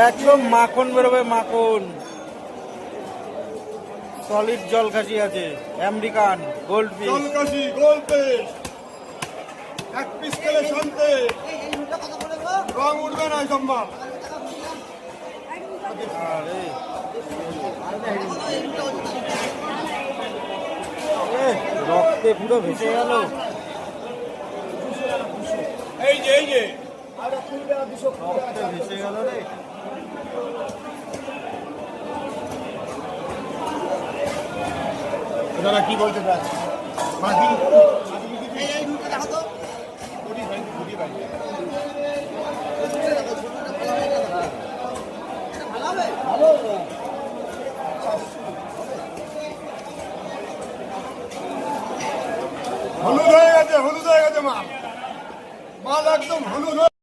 একদম মাখন বেরোবে, মাখন। সলিড জলখাসি আছে, আমেরিকান গোল্ড ফিশ। জলকাশি গোল পেশ, এক পিস খেলে শান্তি, রং উঠবে না সব মাল। আরে রক্তে পুরো ভেসে গেল। এই যে রক্তে ভেসে গেল রে। দাদা কি বলতে চান? মাঝি হলুদ হয়ে গেছে মাল, মাল একদম হলুদ।